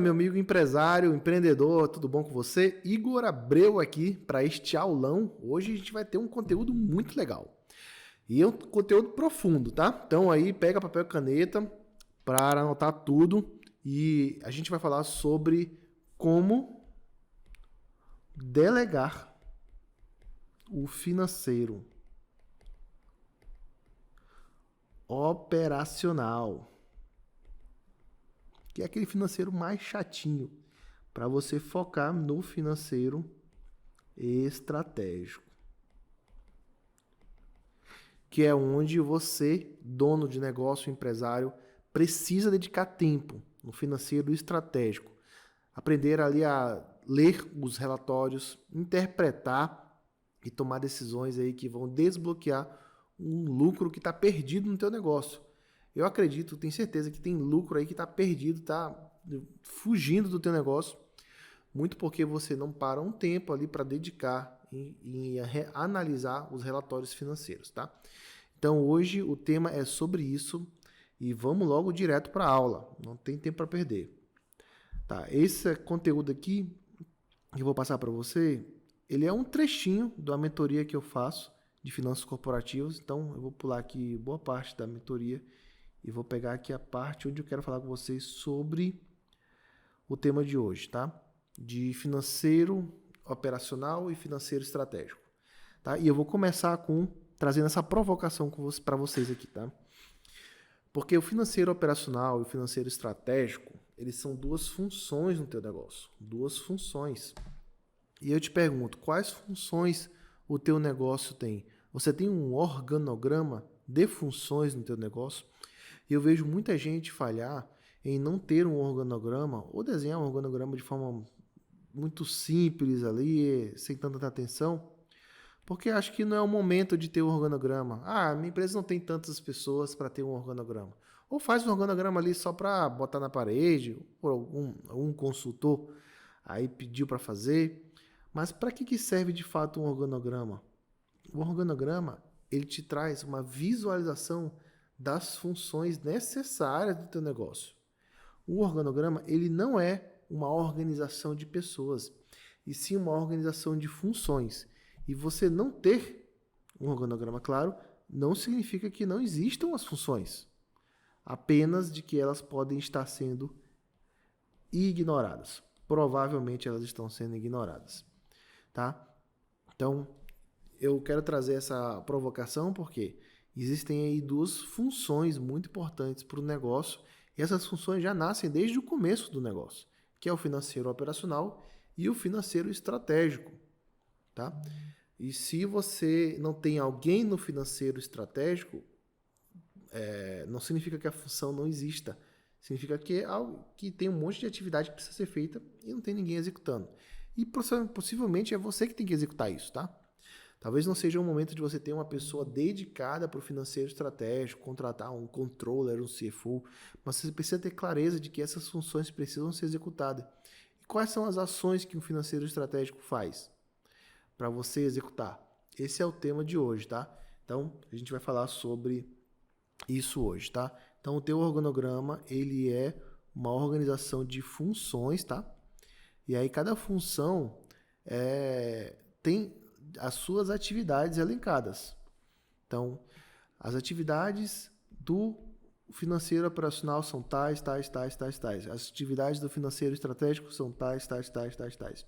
meu amigo empresário, empreendedor, tudo bom com você? Igor Abreu aqui para este aulão. Hoje a gente vai ter um conteúdo muito legal. E é um conteúdo profundo, tá? Então aí pega papel e caneta para anotar tudo e a gente vai falar sobre como delegar o financeiro operacional, que é aquele financeiro mais chatinho, para você focar no financeiro estratégico, que é onde você, dono de negócio, empresário, precisa dedicar tempo no financeiro estratégico. Aprender ali a ler os relatórios, interpretar e tomar decisões aí que vão desbloquear um lucro que está perdido no teu negócio. Eu acredito, tenho certeza que tem lucro aí que está perdido, está fugindo do teu negócio, muito porque você não para um tempo ali para dedicar em analisar os relatórios financeiros, tá? Então hoje o tema é sobre isso e vamos logo direto para a aula, não tem tempo para perder. Tá, esse conteúdo aqui que eu vou passar para você, ele é um trechinho da mentoria que eu faço de finanças corporativas, então eu vou pular aqui boa parte da mentoria e vou pegar aqui a parte onde eu quero falar com vocês sobre o tema de hoje, tá? De financeiro operacional e financeiro estratégico, tá? E eu vou começar trazendo essa provocação para vocês aqui, tá? Porque o financeiro operacional e o financeiro estratégico, eles são duas funções no teu negócio, duas funções. E eu te pergunto, quais funções o teu negócio tem? Você tem um organograma de funções no teu negócio? E eu vejo muita gente falhar em não ter um organograma ou desenhar um organograma de forma muito simples ali, sem tanta atenção, porque acho que não é o momento de ter um organograma. Ah, minha empresa não tem tantas pessoas para ter um organograma. Ou faz um organograma ali só para botar na parede, ou algum consultor aí pediu para fazer. Mas para que serve de fato um organograma? O organograma, ele te traz uma visualização das funções necessárias do teu negócio. O organograma, ele não é uma organização de pessoas, e sim uma organização de funções. E você não ter um organograma claro não significa que não existam as funções, apenas de que elas podem estar sendo ignoradas. Provavelmente elas estão sendo ignoradas, tá? Então, eu quero trazer essa provocação porque existem aí duas funções muito importantes para o negócio e essas funções já nascem desde o começo do negócio, que é o financeiro operacional e o financeiro estratégico, tá? E se você não tem alguém no financeiro estratégico, não significa que a função não exista. Significa que é algo que tem um monte de atividade que precisa ser feita e não tem ninguém executando. E possivelmente é você que tem que executar isso, tá? Talvez não seja o momento de você ter uma pessoa dedicada para o financeiro estratégico, contratar um controller, um CFO, mas você precisa ter clareza de que essas funções precisam ser executadas. E quais são as ações que um financeiro estratégico faz para você executar? Esse é o tema de hoje, tá? Então, a gente vai falar sobre isso hoje, tá? Então, o teu organograma, ele é uma organização de funções, tá? E aí, cada função tem as suas atividades elencadas. Então, as atividades do financeiro operacional são tais, tais, tais, tais, tais. As atividades do financeiro estratégico são tais, tais, tais, tais, tais.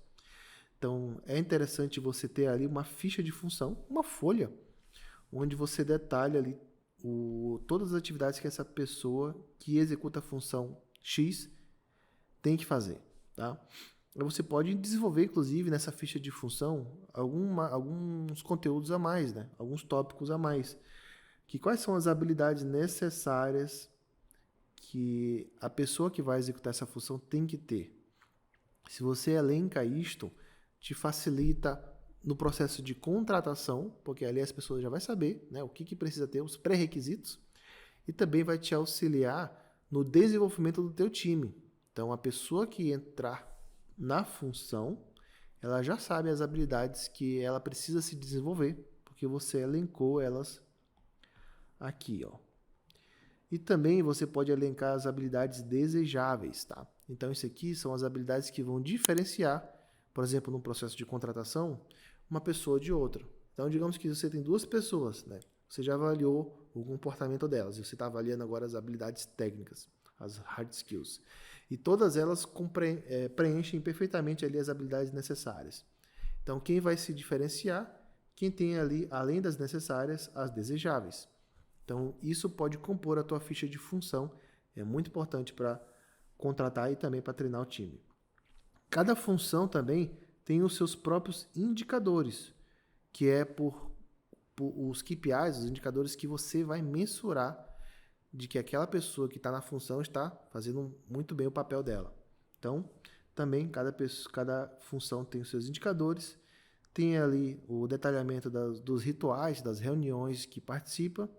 Então, é interessante você ter ali uma ficha de função, uma folha, onde você detalha ali todas as atividades que essa pessoa que executa a função X tem que fazer, tá? Você pode desenvolver, inclusive, nessa ficha de função, alguns conteúdos a mais, né? Alguns tópicos a mais. Quais são as habilidades necessárias que a pessoa que vai executar essa função tem que ter? Se você elenca isto, te facilita no processo de contratação, porque ali as pessoas já vão saber, né, o que precisa ter, os pré-requisitos, e também vai te auxiliar no desenvolvimento do teu time. Então, a pessoa que entrar na função, ela já sabe as habilidades que ela precisa se desenvolver, porque você elencou elas aqui, ó. E também você pode elencar as habilidades desejáveis, tá? Então, isso aqui são as habilidades que vão diferenciar, por exemplo, no processo de contratação, uma pessoa de outra. Então, digamos que você tem duas pessoas, né? Você já avaliou o comportamento delas e você está avaliando agora as habilidades técnicas, as hard skills. E todas elas preenchem perfeitamente ali as habilidades necessárias. Então, quem vai se diferenciar? Quem tem ali, além das necessárias, as desejáveis. Então, isso pode compor a tua ficha de função. É muito importante para contratar e também para treinar o time. Cada função também tem os seus próprios indicadores, que é por os KPIs, os indicadores que você vai mensurar de que aquela pessoa que está na função está fazendo muito bem o papel dela. Então, também cada função tem os seus indicadores, tem ali o detalhamento dos rituais, das reuniões que participa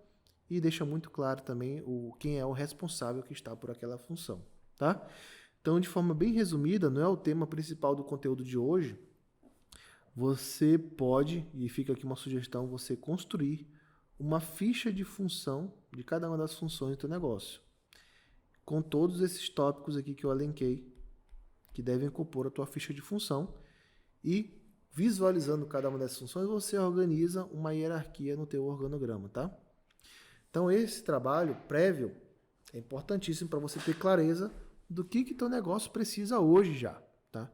e deixa muito claro também quem é o responsável que está por aquela função, tá? Então, de forma bem resumida, não é o tema principal do conteúdo de hoje, você pode, e fica aqui uma sugestão, você construir uma ficha de função de cada uma das funções do teu negócio, com todos esses tópicos aqui que eu elenquei, que devem compor a tua ficha de função, e visualizando cada uma dessas funções, você organiza uma hierarquia no teu organograma, tá? Então, esse trabalho prévio é importantíssimo para você ter clareza do que teu negócio precisa hoje já, tá?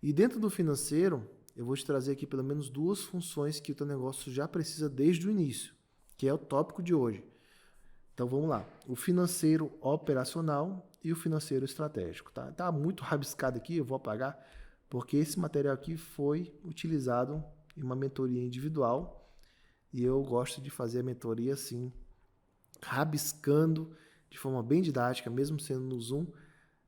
E dentro do financeiro, eu vou te trazer aqui pelo menos duas funções que o teu negócio já precisa desde o início, que é o tópico de hoje. Então vamos lá, o financeiro operacional e o financeiro estratégico, tá? Tá muito rabiscado aqui, eu vou apagar, porque esse material aqui foi utilizado em uma mentoria individual e eu gosto de fazer a mentoria assim, rabiscando de forma bem didática, mesmo sendo no Zoom.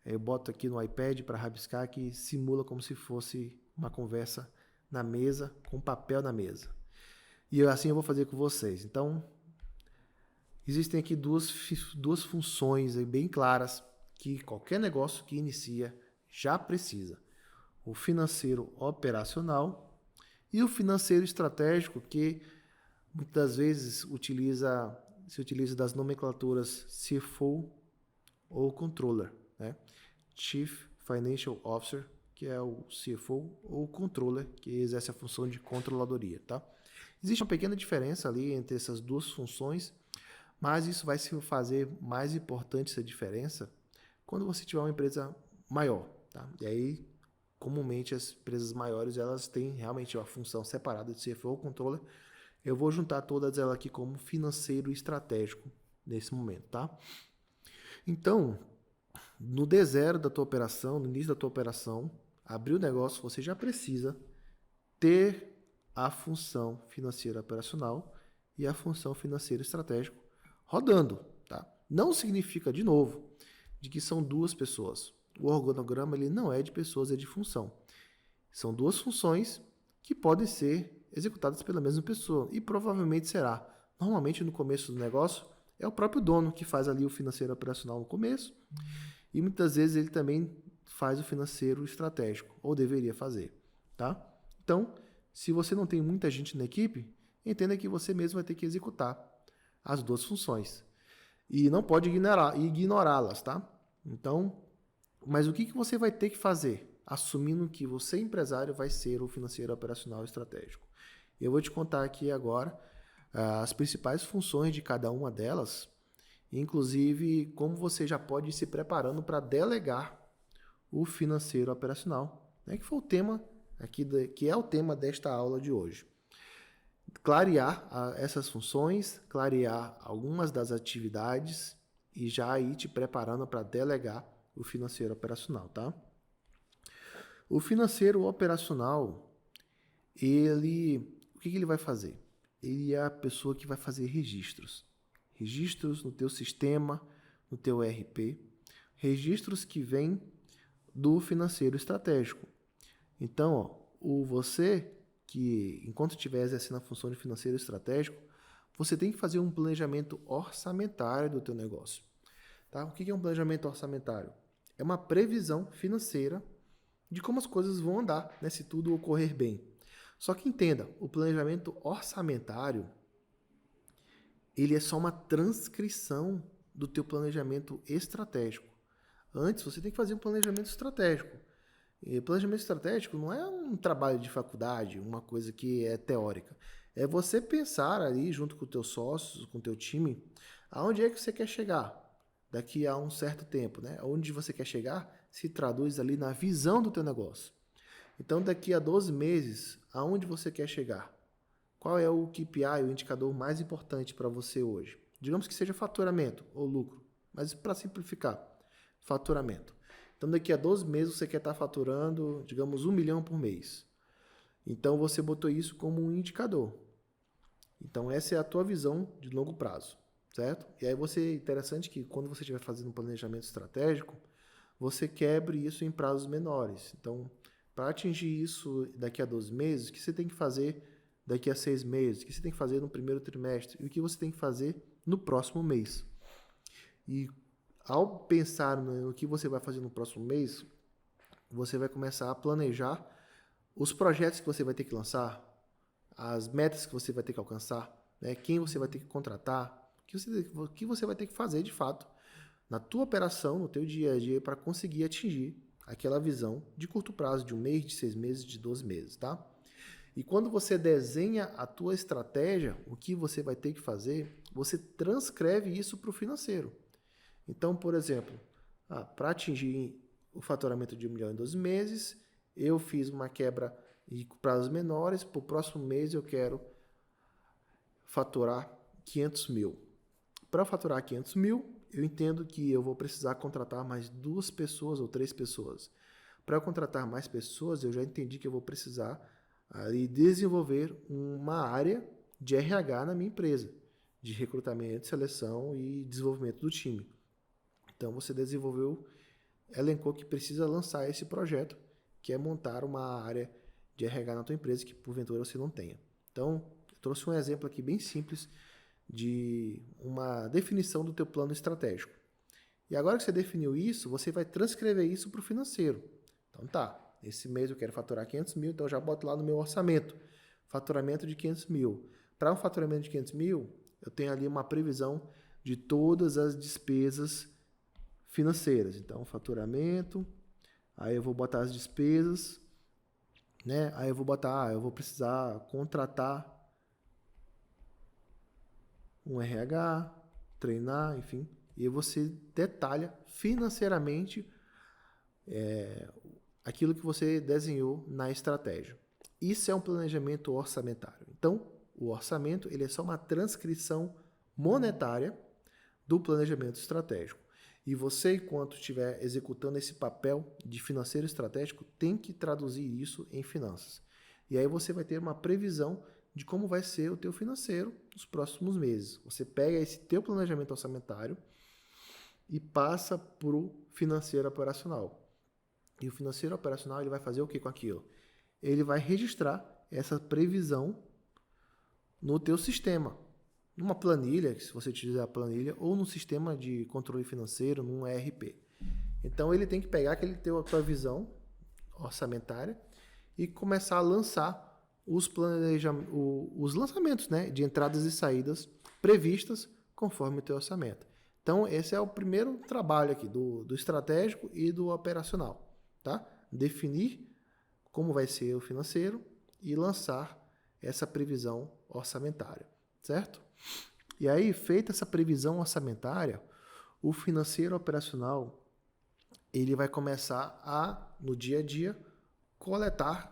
Eu boto aqui no iPad para rabiscar, que simula como se fosse uma conversa na mesa, com papel na mesa. E assim eu vou fazer com vocês. Então, existem aqui duas funções aí bem claras que qualquer negócio que inicia já precisa. O financeiro operacional e o financeiro estratégico, que muitas vezes se utiliza das nomenclaturas CFO ou Controller, né? Chief Financial Officer, que é o CFO, ou Controller, que exerce a função de controladoria, tá? Existe uma pequena diferença ali entre essas duas funções, mas isso vai se fazer mais importante, essa diferença, quando você tiver uma empresa maior, tá? E aí, comumente, as empresas maiores, elas têm realmente uma função separada de CFO ou Controller. Eu vou juntar todas elas aqui como financeiro estratégico nesse momento, tá? Então, no D0 da tua operação, no início da tua operação, abrir o negócio, você já precisa ter a função financeira operacional e a função financeiro estratégico rodando, tá? Não significa, de novo, de que são duas pessoas. O organograma ele não é de pessoas, é de função. São duas funções que podem ser executadas pela mesma pessoa e provavelmente será. Normalmente no começo do negócio é o próprio dono que faz ali o financeiro operacional no começo e muitas vezes ele também faz o financeiro estratégico, ou deveria fazer, tá? Então, se você não tem muita gente na equipe, entenda que você mesmo vai ter que executar as duas funções. E não pode ignorá-las, tá? Então, mas o que você vai ter que fazer? Assumindo que você, empresário, vai ser o financeiro operacional estratégico. Eu vou te contar aqui agora as principais funções de cada uma delas, inclusive como você já pode ir se preparando para delegar o financeiro operacional, né, que foi o tema aqui, que é o tema desta aula de hoje. Clarear essas funções, clarear algumas das atividades e já ir te preparando para delegar o financeiro operacional, tá? O financeiro operacional, o que ele vai fazer? Ele é a pessoa que vai fazer registros. Registros no teu sistema, no teu ERP, registros que vêm do financeiro estratégico. Então, você que, enquanto estiver exercendo a função de financeiro estratégico, você tem que fazer um planejamento orçamentário do teu negócio. Tá? O que é um planejamento orçamentário? É uma previsão financeira de como as coisas vão andar, né, se tudo ocorrer bem. Só que entenda, o planejamento orçamentário, ele é só uma transcrição do teu planejamento estratégico. Antes, você tem que fazer um planejamento estratégico. E planejamento estratégico não é um trabalho de faculdade, uma coisa que é teórica. É você pensar ali, junto com os teus sócios, com o teu time, aonde é que você quer chegar daqui a um certo tempo, né? Onde você quer chegar se traduz ali na visão do teu negócio. Então, daqui a 12 meses, aonde você quer chegar? Qual é o KPI, o indicador mais importante para você hoje? Digamos que seja faturamento ou lucro, mas para simplificar, faturamento. Então, daqui a 12 meses você quer estar faturando, digamos, 1 milhão por mês. Então, você botou isso como um indicador. Então, essa é a tua visão de longo prazo, certo? E aí, interessante que quando você estiver fazendo um planejamento estratégico, você quebre isso em prazos menores. Então, para atingir isso daqui a 12 meses, o que você tem que fazer daqui a 6 meses? O que você tem que fazer no primeiro trimestre? E o que você tem que fazer no próximo mês? E ao pensar no que você vai fazer no próximo mês, você vai começar a planejar os projetos que você vai ter que lançar, as metas que você vai ter que alcançar, né? Quem você vai ter que contratar, o que você vai ter que fazer de fato na tua operação, no teu dia a dia, para conseguir atingir aquela visão de curto prazo, de 1 mês, de 6 meses, de 12 meses, tá? E quando você desenha a tua estratégia, o que você vai ter que fazer, você transcreve isso para o financeiro. Então, por exemplo, para atingir o faturamento de 1 milhão em 12 meses, eu fiz uma quebra de prazos menores, para o próximo mês eu quero faturar 500 mil. Para faturar 500 mil, eu entendo que eu vou precisar contratar mais 2 pessoas ou 3 pessoas. Para eu contratar mais pessoas, eu já entendi que eu vou precisar ali desenvolver uma área de RH na minha empresa, de recrutamento, seleção e desenvolvimento do time. Então você elencou que precisa lançar esse projeto, que é montar uma área de RH na tua empresa que porventura você não tenha. Então, eu trouxe um exemplo aqui bem simples de uma definição do teu plano estratégico. E agora que você definiu isso, você vai transcrever isso para o financeiro. Então tá, esse mês eu quero faturar 500 mil, então eu já boto lá no meu orçamento, faturamento de 500 mil. Para um faturamento de 500 mil, eu tenho ali uma previsão de todas as despesas financeiras. Então, faturamento, aí eu vou botar as despesas, né? Aí eu vou botar, eu vou precisar contratar um RH, treinar, enfim. E aí você detalha financeiramente aquilo que você desenhou na estratégia. Isso é um planejamento orçamentário. Então, o orçamento ele é só uma transcrição monetária do planejamento estratégico. E você, enquanto estiver executando esse papel de financeiro estratégico, tem que traduzir isso em finanças. E aí você vai ter uma previsão de como vai ser o teu financeiro nos próximos meses. Você pega esse teu planejamento orçamentário e passa para o financeiro operacional. E o financeiro operacional ele vai fazer o que com aquilo? Ele vai registrar essa previsão no teu sistema. Numa planilha, se você utilizar a planilha, ou num sistema de controle financeiro, num ERP. Então ele tem que pegar a tua visão orçamentária e começar a lançar os lançamentos, né, de entradas e saídas previstas conforme o teu orçamento. Então esse é o primeiro trabalho aqui do estratégico e do operacional. Tá? Definir como vai ser o financeiro e lançar essa previsão orçamentária, certo? E aí, feita essa previsão orçamentária, o financeiro operacional ele vai começar no dia a dia, coletar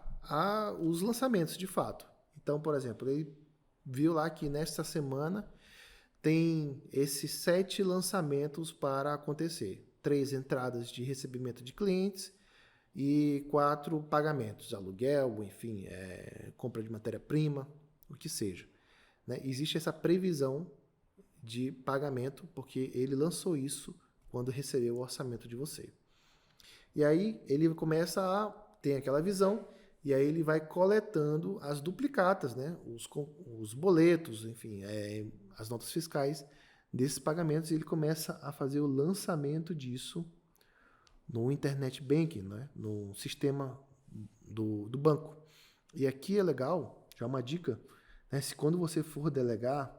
os lançamentos de fato. Então, por exemplo, ele viu lá que nesta semana tem esses 7 lançamentos para acontecer. 3 entradas de recebimento de clientes e 4 pagamentos, aluguel, enfim, compra de matéria-prima, o que seja. Né? Existe essa previsão de pagamento, porque ele lançou isso quando recebeu o orçamento de você. E aí ele começa ter aquela visão, e aí ele vai coletando as duplicatas, né? Os boletos, enfim, as notas fiscais desses pagamentos, e ele começa a fazer o lançamento disso no Internet Banking, né? No sistema do banco. E aqui é legal, já uma dica, né? Se quando você for delegar,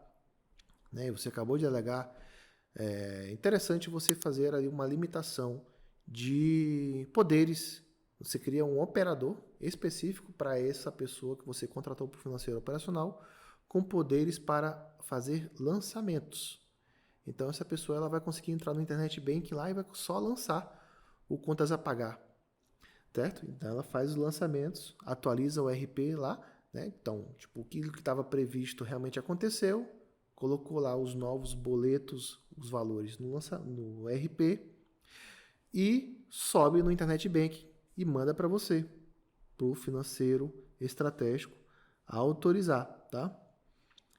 né? Você acabou de delegar, é interessante você fazer ali uma limitação de poderes. Você cria um operador específico para essa pessoa que você contratou para o financeiro operacional, com poderes para fazer lançamentos. Então, essa pessoa ela vai conseguir entrar no Internet Banking lá e vai só lançar o contas a pagar, certo? Então, ela faz os lançamentos, atualiza o RP lá, né? Então, tipo, aquilo que estava previsto realmente aconteceu, colocou lá os novos boletos, os valores no RP e sobe no Internet Banking e manda para você, para o financeiro estratégico, autorizar, tá?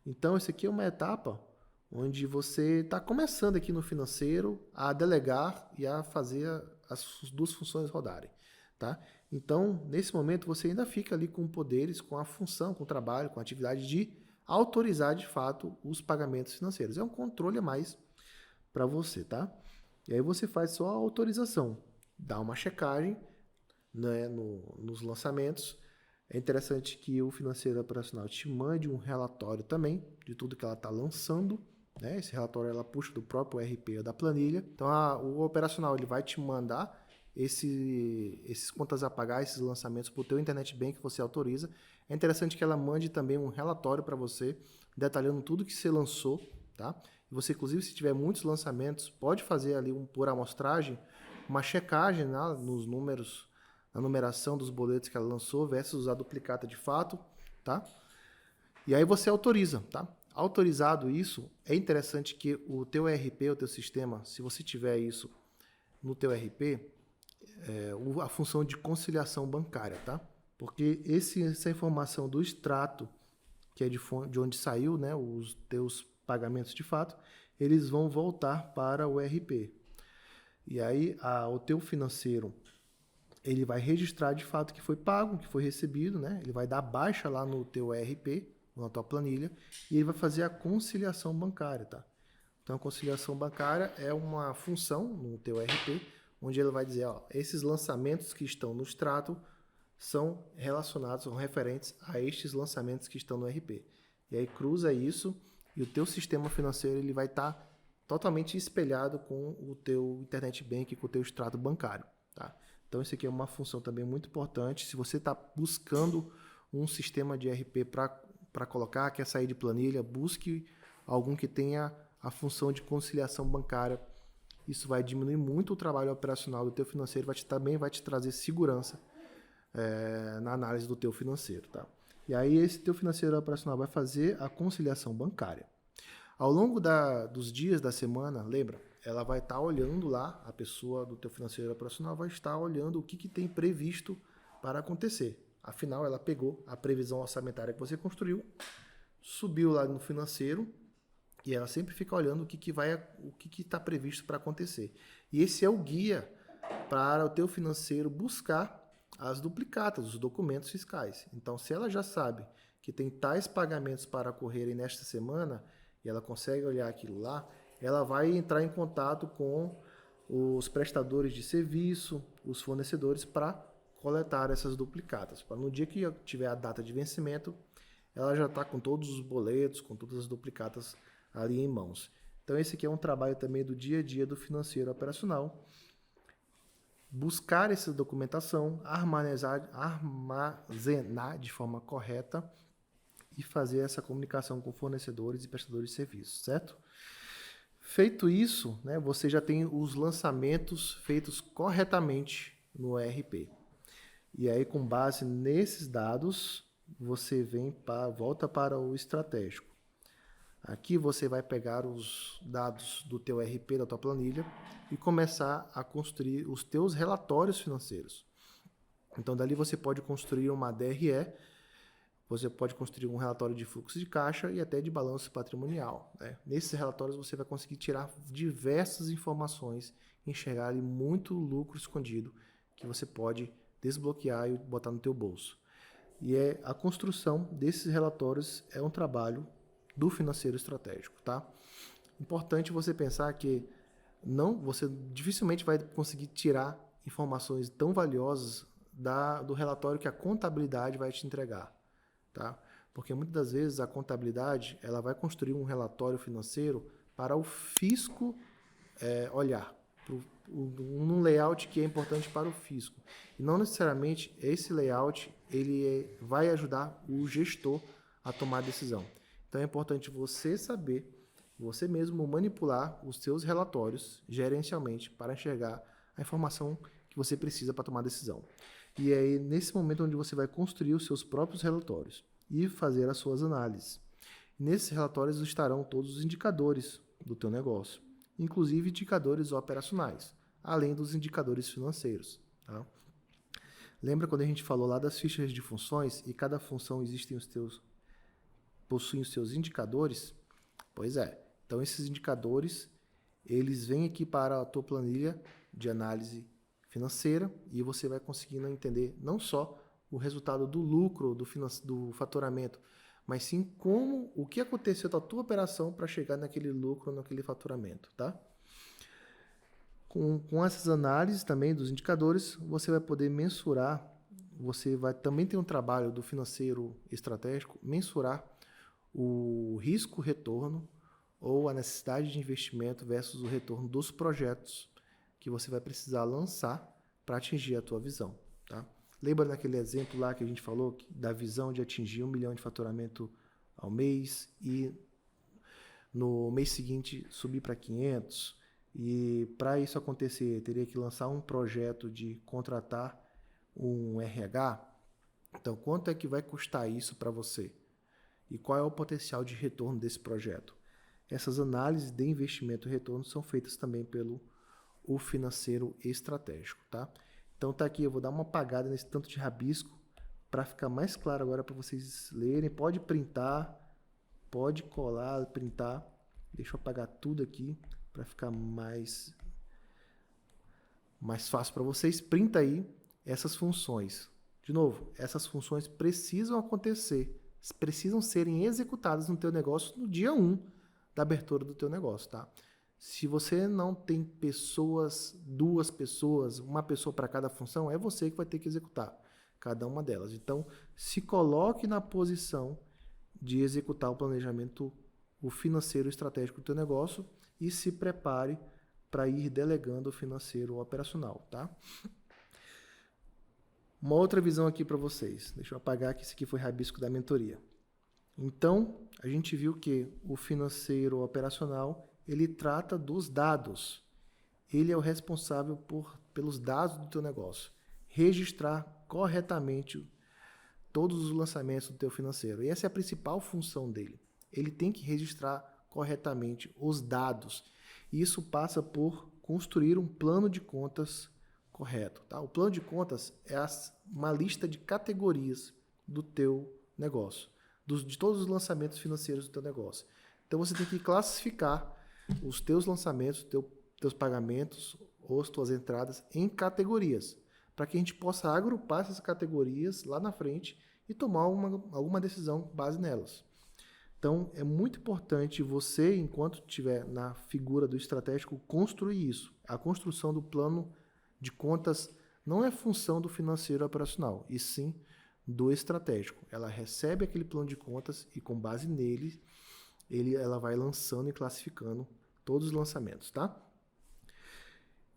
Então, isso aqui é uma etapa onde você está começando aqui no financeiro a delegar e a fazer as duas funções rodarem, tá? Então, nesse momento, você ainda fica ali com poderes, com a função, com o trabalho, com a atividade de autorizar, de fato, os pagamentos financeiros. É um controle a mais para você, tá? E aí você faz só a autorização, dá uma checagem, né, nos lançamentos. É interessante que o financeiro operacional te mande um relatório também de tudo que ela está lançando, né? Esse relatório ela puxa do próprio RP ou da planilha. Então, o operacional ele vai te mandar esses contas a pagar, esses lançamentos para o teu Internet Bank que você autoriza. É interessante que ela mande também um relatório para você, detalhando tudo que você lançou, tá? E você, inclusive, se tiver muitos lançamentos, pode fazer ali por amostragem, uma checagem, né, nos números, na numeração dos boletos que ela lançou versus a duplicata de fato, tá? E aí você autoriza, tá? Autorizado isso, é interessante que o teu RP, o teu sistema, se você tiver isso no teu RP, a função de conciliação bancária, tá? Porque essa informação do extrato, que é de onde saiu, né, os teus pagamentos de fato, eles vão voltar para o RP. E aí o teu financeiro, ele vai registrar de fato que foi pago, que foi recebido, né? Ele vai dar baixa lá no teu RP, na tua planilha, e ele vai fazer a conciliação bancária, tá? Então, a conciliação bancária é uma função no teu RP, onde ele vai dizer, ó, esses lançamentos que estão no extrato são relacionados, são referentes a estes lançamentos que estão no RP. E aí cruza isso e o teu sistema financeiro ele vai estar totalmente espelhado com o teu Internet Bank, com o teu extrato bancário, tá? Então, isso aqui é uma função também muito importante. Se você está buscando um sistema de RP para colocar, quer sair de planilha, busque algum que tenha a função de conciliação bancária. Isso vai diminuir muito o trabalho operacional do teu financeiro, também vai te trazer segurança na análise do teu financeiro, tá? E aí esse teu financeiro operacional vai fazer a conciliação bancária. Ao longo dos dias da semana, lembra? Ela vai estar olhando lá, a pessoa do teu financeiro operacional vai estar olhando o que tem previsto para acontecer. Afinal, ela pegou a previsão orçamentária que você construiu, subiu lá no financeiro e ela sempre fica olhando o que está previsto para acontecer. E esse é o guia para o teu financeiro buscar as duplicatas, os documentos fiscais. Então, se ela já sabe que tem tais pagamentos para ocorrerem nesta semana e ela consegue olhar aquilo lá, ela vai entrar em contato com os prestadores de serviço, os fornecedores, para coletar essas duplicatas. Para no dia que tiver a data de vencimento, ela já está com todos os boletos, com todas as duplicatas ali em mãos. Então, esse aqui é um trabalho também do dia a dia do financeiro operacional. Buscar essa documentação, armazenar de forma correta e fazer essa comunicação com fornecedores e prestadores de serviços, certo? Feito isso, né, você já tem os lançamentos feitos corretamente no ERP. E aí, com base nesses dados, você volta para o estratégico. Aqui você vai pegar os dados do teu RP, da tua planilha, e começar a construir os teus relatórios financeiros. Então, dali você pode construir uma DRE, você pode construir um relatório de fluxo de caixa e até de balanço patrimonial, né? Nesses relatórios você vai conseguir tirar diversas informações, enxergar ali muito lucro escondido que você pode desbloquear e botar no teu bolso. E a construção desses relatórios é um trabalho do financeiro estratégico, tá? Importante você pensar que você dificilmente vai conseguir tirar informações tão valiosas do relatório que a contabilidade vai te entregar, tá? Porque muitas das vezes a contabilidade ela vai construir um relatório financeiro para o fisco olhar, num layout que é importante para o fisco. E não necessariamente esse layout vai ajudar o gestor a tomar a decisão. Então é importante você saber, você mesmo manipular os seus relatórios gerencialmente para enxergar a informação que você precisa para tomar a decisão. E é nesse momento onde você vai construir os seus próprios relatórios e fazer as suas análises. Nesses relatórios estarão todos os indicadores do teu negócio, inclusive indicadores operacionais, além dos indicadores financeiros. Tá? Lembra quando a gente falou lá das fichas de funções e cada função possui os seus indicadores? Pois é. Então esses indicadores, eles vêm aqui para a tua planilha de análise financeira e você vai conseguindo entender não só o resultado do lucro, do faturamento, mas sim o que aconteceu da tua operação para chegar naquele lucro, naquele faturamento, tá? Com essas análises também dos indicadores, você vai poder mensurar, você vai também ter um trabalho do financeiro estratégico, mensurar o risco-retorno ou a necessidade de investimento versus o retorno dos projetos que você vai precisar lançar para atingir a tua visão, tá? Lembra daquele exemplo lá que a gente falou da visão de atingir 1 milhão de faturamento ao mês e no mês seguinte subir para 500? E para isso acontecer, teria que lançar um projeto de contratar um RH? Então, quanto é que vai custar isso para você? E qual é o potencial de retorno desse projeto? Essas análises de investimento e retorno são feitas também pelo financeiro estratégico, tá? Então tá aqui, eu vou dar uma apagada nesse tanto de rabisco para ficar mais claro agora para vocês lerem. Pode printar, pode colar, printar. Deixa eu apagar tudo aqui para ficar mais fácil para vocês. Printa aí essas funções. De novo, essas funções precisam acontecer, precisam serem executadas no teu negócio no dia 1 da abertura do teu negócio, tá? Se você não tem pessoas, 2 pessoas, uma pessoa para cada função, é você que vai ter que executar cada uma delas. Então, se coloque na posição de executar o planejamento, o financeiro estratégico do teu negócio e se prepare para ir delegando o financeiro operacional, tá? Uma outra visão aqui para vocês. Deixa eu apagar que esse aqui foi rabisco da mentoria. Então, a gente viu que o financeiro operacional ele trata dos dados. Ele é o responsável pelos dados do teu negócio. Registrar corretamente todos os lançamentos do teu financeiro. E essa é a principal função dele. Ele tem que registrar corretamente os dados. E isso passa por construir um plano de contas correto. Tá? O plano de contas é uma lista de categorias do teu negócio, de todos os lançamentos financeiros do teu negócio. Então você tem que classificar os teus lançamentos, teus pagamentos ou as tuas entradas em categorias, para que a gente possa agrupar essas categorias lá na frente e tomar alguma decisão base nelas. Então, é muito importante você, enquanto estiver na figura do estratégico, construir isso. A construção do plano de contas não é função do financeiro operacional, e sim do estratégico. Ela recebe aquele plano de contas e, com base nele, ela vai lançando e classificando todos os lançamentos, tá?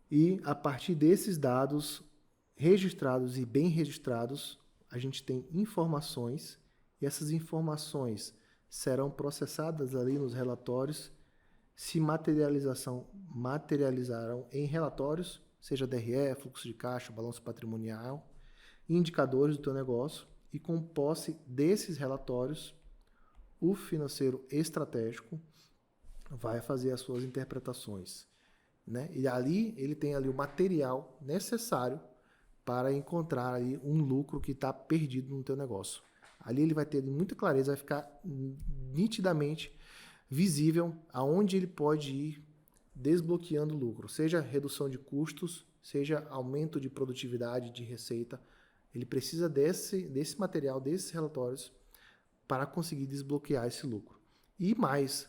E a partir desses dados registrados e bem registrados, a gente tem informações e essas informações serão processadas ali nos relatórios, se materializarão em relatórios, seja DRE, fluxo de caixa, balanço patrimonial, indicadores do teu negócio, e com posse desses relatórios, o financeiro estratégico vai fazer as suas interpretações, né? E ali ele tem ali o material necessário para encontrar ali um lucro que está perdido no teu negócio. Ali ele vai ter muita clareza, vai ficar nitidamente visível aonde ele pode ir desbloqueando lucro, seja redução de custos, seja aumento de produtividade, de receita. Ele precisa desse material, desses relatórios, para conseguir desbloquear esse lucro. E mais,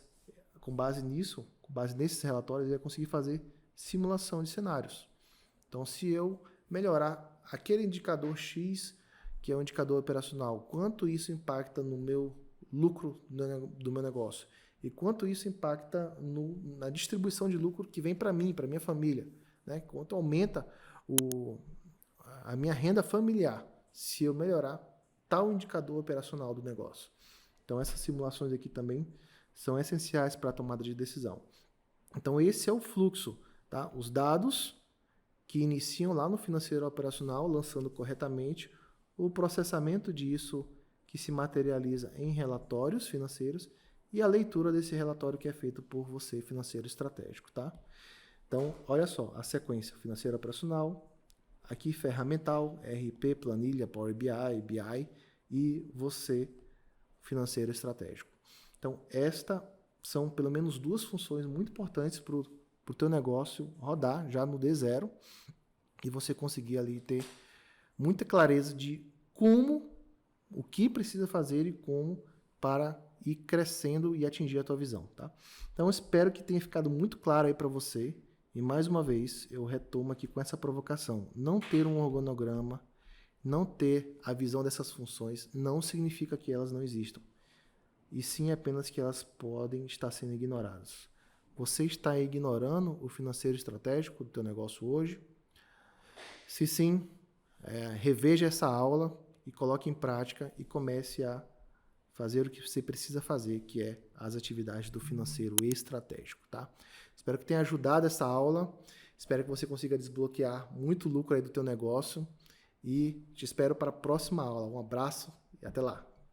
com base nisso, com base nesses relatórios, ele vai conseguir fazer simulação de cenários. Então, se eu melhorar aquele indicador X, que é o indicador operacional, quanto isso impacta no meu lucro do meu negócio? E quanto isso impacta na distribuição de lucro que vem para mim, para minha família? né? Quanto aumenta a minha renda familiar se eu melhorar tal indicador operacional do negócio. Então, essas simulações aqui também são essenciais para a tomada de decisão. Então, esse é o fluxo, tá? Os dados que iniciam lá no financeiro operacional, lançando corretamente, o processamento disso que se materializa em relatórios financeiros e a leitura desse relatório que é feito por você, financeiro estratégico, tá? Então, olha só, a sequência: financeiro operacional, aqui ferramental, RP, planilha, Power BI, BI e você, financeiro estratégico. Então, estas são pelo menos duas funções muito importantes para o teu negócio rodar já no D0 e você conseguir ali ter muita clareza de como, o que precisa fazer e como para ir crescendo e atingir a tua visão, tá? Então, eu espero que tenha ficado muito claro aí para você. E mais uma vez, eu retomo aqui com essa provocação. Não ter um organograma, não ter a visão dessas funções, não significa que elas não existam. E sim apenas que elas podem estar sendo ignoradas. Você está ignorando o financeiro estratégico do teu negócio hoje? Se sim, reveja essa aula e coloque em prática e comece a fazer o que você precisa fazer, que é as atividades do financeiro estratégico, tá? Espero que tenha ajudado essa aula, espero que você consiga desbloquear muito lucro aí do teu negócio e te espero para a próxima aula. Um abraço e até lá!